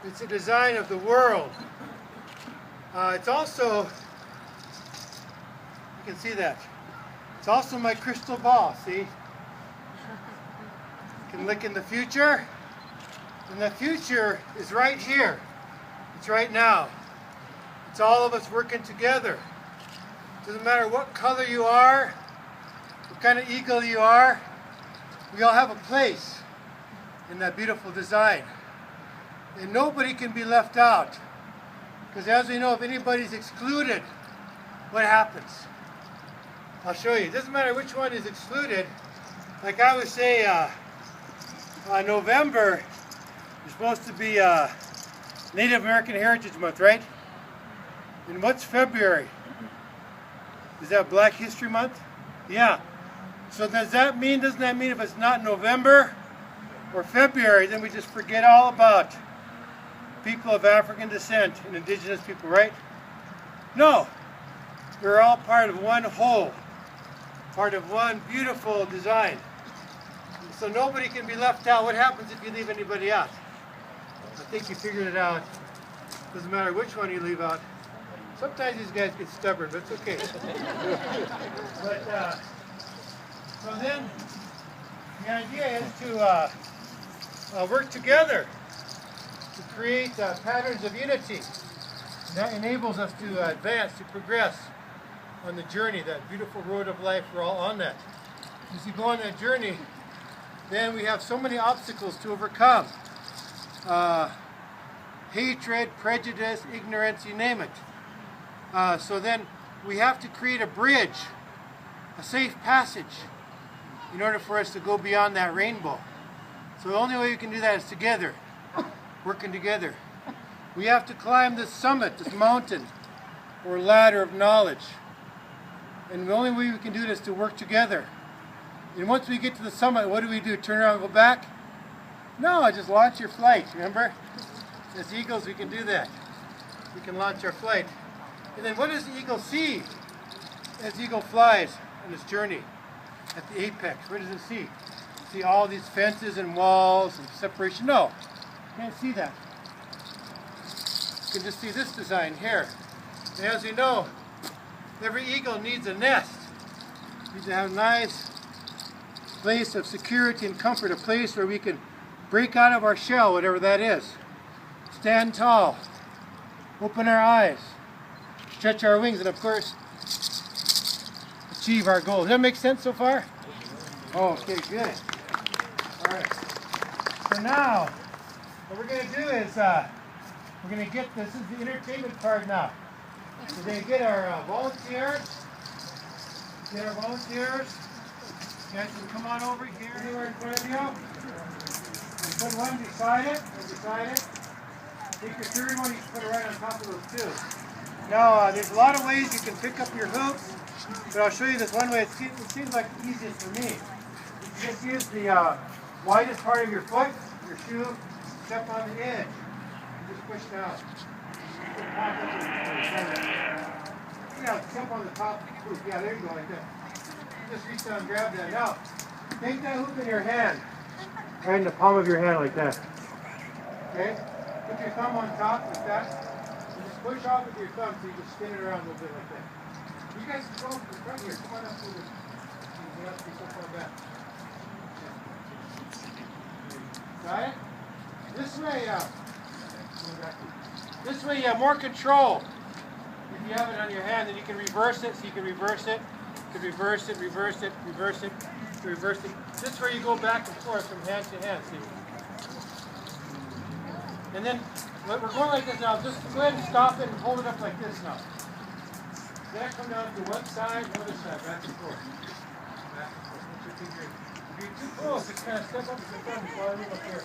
It's a design of the world. It's also, you can see that. It's also my crystal ball, see? You can look in the future, and the future is right here. It's right now. It's all of us working together. Doesn't matter what color you are, what kind of eagle you are, we all have a place in that beautiful design. And nobody can be left out. Because as we know, if anybody's excluded, what happens? I'll show you. It doesn't matter which one is excluded. Like I would say, November is supposed to be Native American Heritage Month, right? And what's February? Is that Black History Month? Yeah. So doesn't that mean if it's not November or February, then we just forget all about people of African descent and indigenous people, right? No. We're all part of one whole, part of one beautiful design. So nobody can be left out. What happens if you leave anybody out? I think you figured it out. Doesn't matter which one you leave out. Sometimes these guys get stubborn, but it's okay. But so then the idea is to work together to create patterns of unity. That enables us to advance, to progress on the journey, that beautiful road of life. We're all on that. As you go on that journey, then we have so many obstacles to overcome. Hatred, prejudice, ignorance, you name it. So then we have to create a bridge, a safe passage, in order for us to go beyond that rainbow. So the only way we can do that is together, working together. We have to climb this summit, this mountain, or ladder of knowledge. And the only way we can do it is to work together. And once we get to the summit, what do? Turn around and go back? No, just launch your flight, remember? As eagles, we can do that. We can launch our flight. And then what does the eagle see as the eagle flies on its journey at the apex? What does it see? See all these fences and walls and separation? No, you can't see that. You can just see this design here. And as we know, every eagle needs a nest. It needs to have a nice place of security and comfort, a place where we can break out of our shell, whatever that is. Stand tall, open our eyes, stretch our wings, and of course, achieve our goals. Does that make sense so far? Oh, okay, good. All right. So now, what we're going to do is, we're going to get, this is the entertainment part now. We're going to get our volunteers. Get our volunteers. You guys can come on over here, anywhere in front of you. And put one beside it, or beside it. Take your third one, you can put it right on top of those two. Now, there's a lot of ways you can pick up your hoops, but I'll show you this one way. It seems like the easiest for me. You just use the widest part of your foot, your shoe, step on the edge, and just push down. Yeah, step on the top of the hoop. Yeah, there you go, like that. Just reach down and grab that. Now, take that hoop in your hand, right in the palm of your hand like that. Okay? Put your thumb on top like that. And just push off with your thumb so you can spin it around a little bit like that. You guys go up to the front here. Come on up with it. You have to be so far back. Got it? This way you have more control. If you have it on your hand, then you can reverse it. So you can reverse it. You can reverse it, reverse it, reverse it, reverse it. This is where you go back and forth from hand to hand. See? And then we're going like this now. Just go ahead and stop it and hold it up like this now. Then come down to one side, other side, back and forth. Back and forth. Put your finger in. If you're too close, just kind of step up with your thumb before I move up here.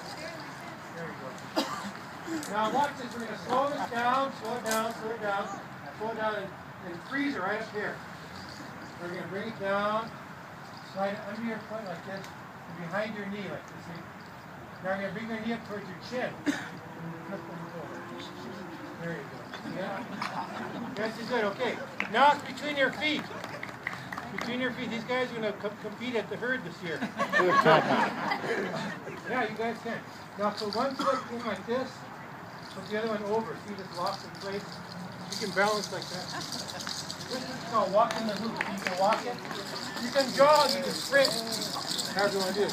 There we go. Now watch this. We're going to slow this down, slow it down, slow it down, slow it down, and freeze it right up here. We're going to bring it down, slide it under your foot like this, and behind your knee like this. See? Now we're going to bring your knee up towards your chin. There you go. Yeah? That's good. Okay. Now it's between your feet. Between your feet, these guys are going to compete at the herd this year. Yeah, you guys can. Now, put one foot in like this, put the other one over. See this locked in place? You can balance like that. This is called walking the hoop. You can walk it. You can jog, you can sprint. However you want to do it.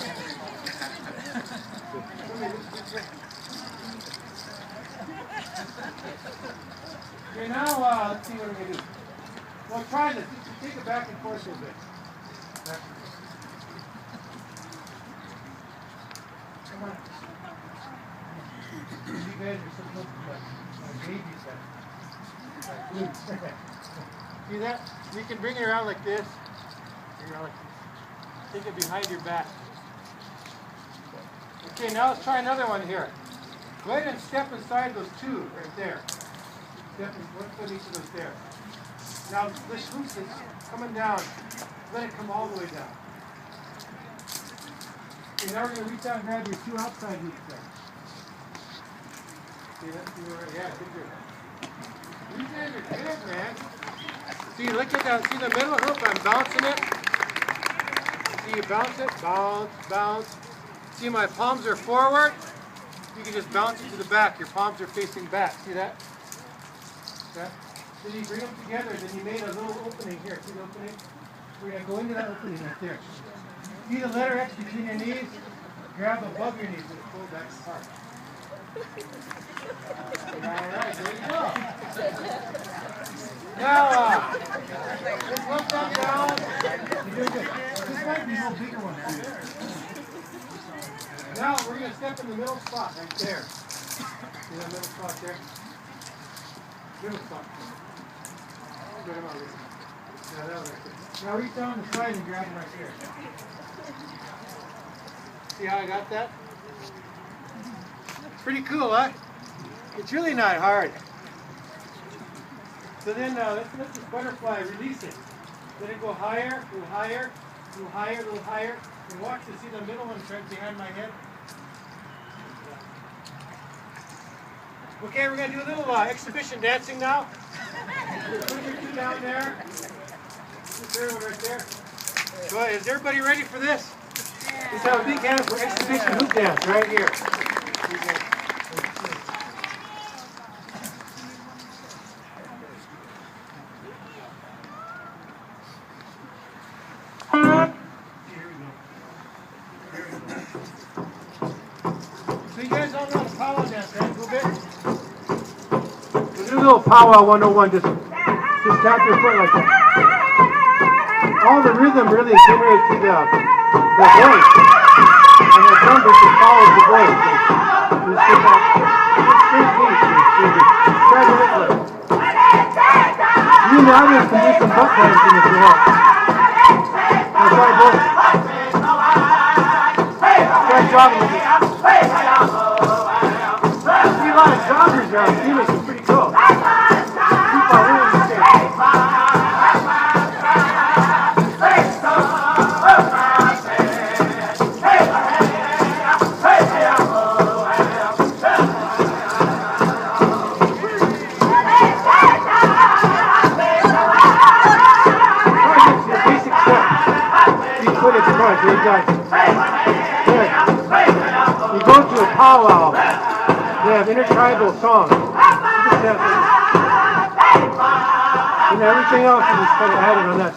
Okay, now let's see what we're going to do. Well, try this. Just take it back and forth a little bit. Come on. You guys are so close to my babies. See that? You can bring it around like this. Bring it around like this. Take it behind your back. Okay, now let's try another one here. Go ahead and step inside those two right there. Step in one foot each of those there. Now this hoop is coming down. Let it come all the way down. Okay, now we're going to reach out and grab your two outside hoops there. See that? Yeah, good job. You guys are good, man. See, look at that. See the middle hoop? I'm bouncing it. See, you bounce it. Bounce, bounce. See, my palms are forward. You can just bounce it to the back. Your palms are facing back. See that? Okay. Then you bring them together. Then you made a little opening here. See the opening? We're going to go into that opening right there. See the letter X between your knees? Grab above your knees and pull back apart. Alright, there you go. Now, just look that down. You're doing good. This might be a little bigger one for you. Now, we're going to step in the middle spot right there. See that middle spot there? Middle spot. Good amount of this. Yeah, that one right there. Now reach down the side and grab them right there. See how I got that? Pretty cool, huh? It's really not hard. So then let's let this butterfly release it. Let it go higher, a little higher, a little higher, a little higher. And watch to see the middle one right behind my head. Okay, we're going to do a little exhibition dancing now. Put your two down there. Put the third one right there. Go ahead. Is everybody ready for this? Let's have a big hand for exhibition hoop dance right here. So you guys all know how to powwow dance, right? A little bit? We'll do a little powwow 101. Just tap your foot like that. All the rhythm really generates the voice. And the trumpet just follows the voice. Just sit back. Straight beat. Try to hit it. You and the others can do some butt dancing if you want. Now try both. Try jogging with it. I see a lot of joggers around. Phoenix is pretty cool. People are really in shape. You go to a powwow, they have intertribal songs. And everything else is just kind of added on that.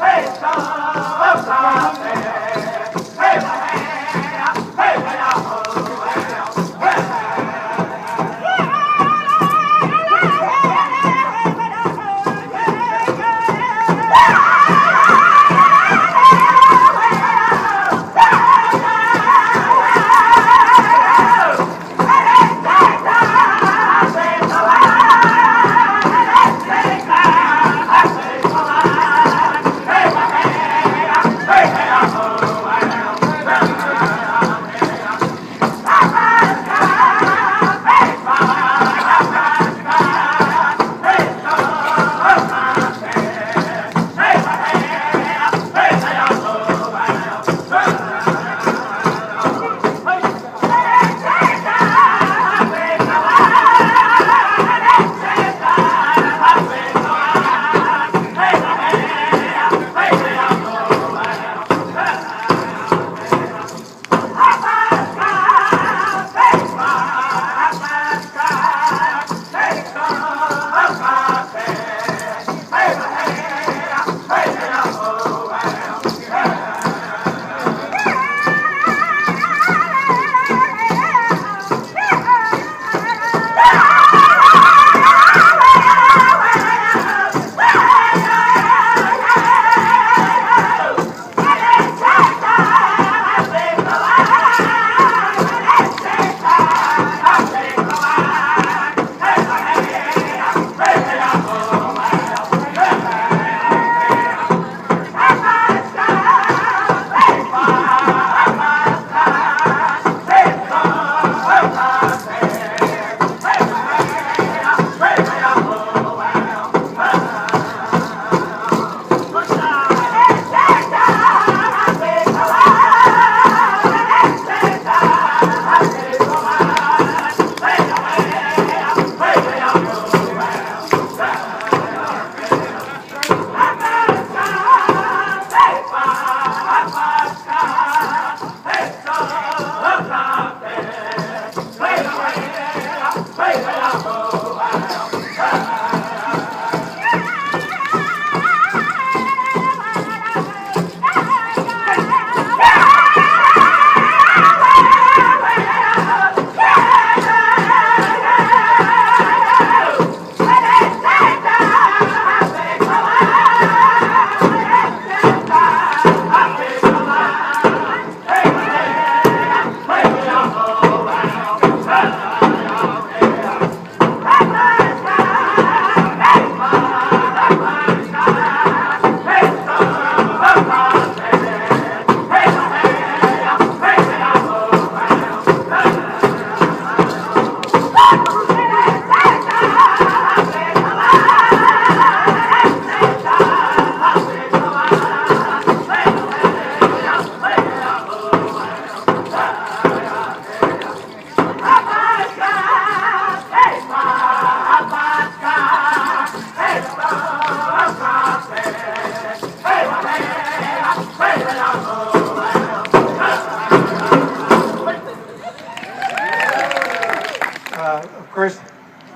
Of course,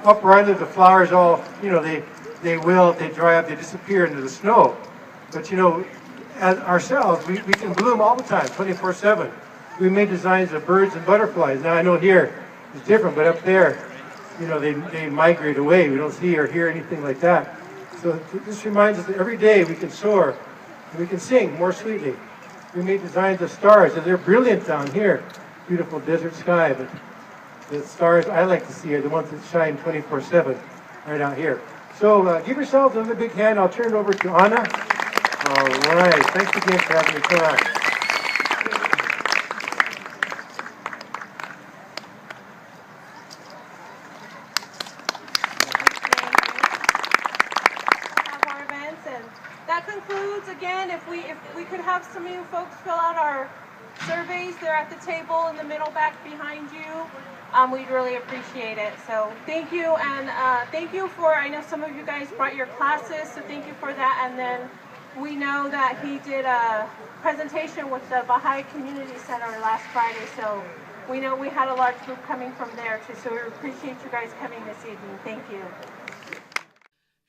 up where I live, the flowers all, they wilt, they dry up, they disappear into the snow. But as ourselves, we can bloom all the time, 24/7. We made designs of birds and butterflies. Now I know here it's different, but up there, they migrate away. We don't see or hear anything like that. So this reminds us that every day we can soar and we can sing more sweetly. We made designs of stars, and they're brilliant down here. Beautiful desert sky, but the stars I like to see are the ones that shine 24/7 right out here. So give yourselves another big hand. I'll turn it over to Anna. All right. Thanks again for having me come out. Our events, and that concludes. Again, if we could have some of you folks fill out our surveys, they're at the table in the middle back behind you. We'd really appreciate it. So thank you, and thank you for, I know some of you guys brought your classes, so thank you for that. And then we know that he did a presentation with the Baha'i Community Center last Friday, so we know we had a large group coming from there too, so we appreciate you guys coming this evening. Thank you.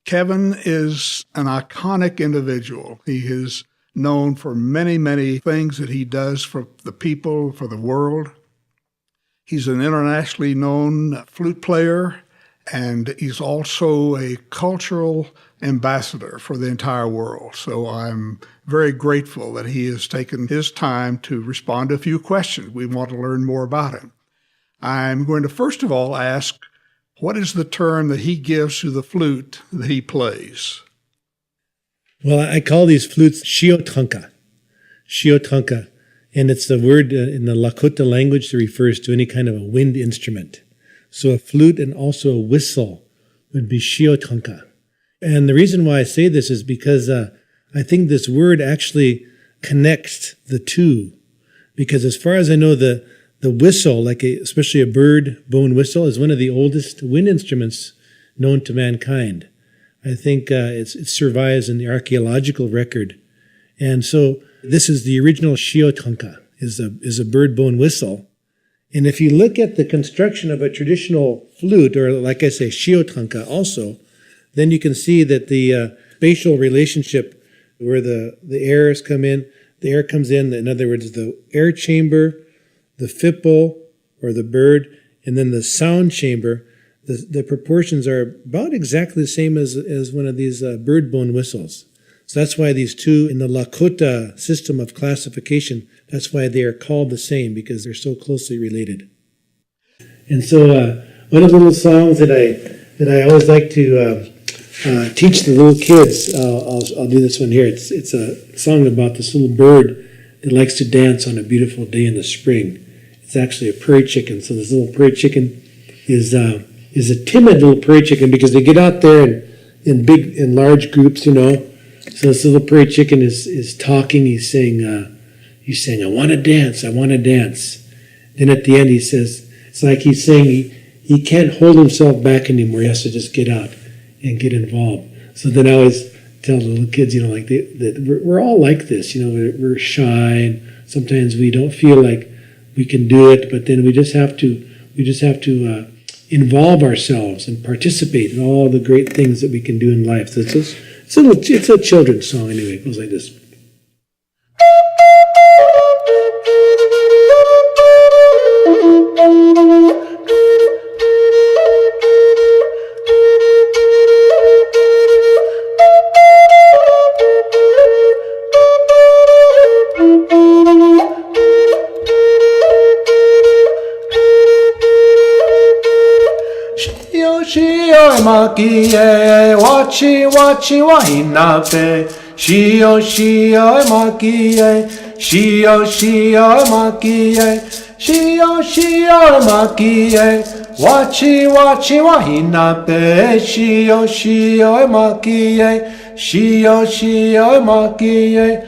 Kevin is an iconic individual. He is known for many, many things that he does for the people, for the world. He's an internationally known flute player, and he's also a cultural ambassador for the entire world. So I'm very grateful that he has taken his time to respond to a few questions. We want to learn more about him. I'm going to first of all ask, what is the term that he gives to the flute that he plays? Well, I call these flutes shiotranka. Shiotranka. And it's the word in the Lakota language that refers to any kind of a wind instrument. So a flute and also a whistle would be shiotranka. And the reason why I say this is because I think this word actually connects the two. Because as far as I know, the whistle, especially a bird bone whistle, is one of the oldest wind instruments known to mankind. I think it survives in the archaeological record. And so this is the original shiotranka, is a bird bone whistle. And if you look at the construction of a traditional flute, or like I say, shiotranka also, then you can see that the spatial relationship where the airs come in, the air comes in other words, the air chamber, the fipple, or the bird, and then the sound chamber, the proportions are about exactly the same as one of these bird bone whistles. So that's why these two in the Lakota system of classification, that's why they are called the same, because they're so closely related. And so one of the little songs that I always like to teach the little kids, I'll do this one here. It's a song about this little bird that likes to dance on a beautiful day in the spring. It's actually a prairie chicken. So this little prairie chicken is a timid little prairie chicken because they get out there in large groups, So this little prairie chicken is talking. He's saying, I want to dance. I want to dance. Then at the end he says, it's like he's saying he can't hold himself back anymore. He has to just get out and get involved. So then I always tell the little kids, that we're all like this. We're shy, and sometimes we don't feel like we can do it. But then we just have to involve ourselves and participate in all the great things that we can do in life. So it's a children's song anyway. It goes like this. shio e maki e wachi wachi wa hina pe shio shio e maki e shio shio e maki e shio shio e maki e wachi wachi wa hina pe shio shio e maki e shio shio e maki e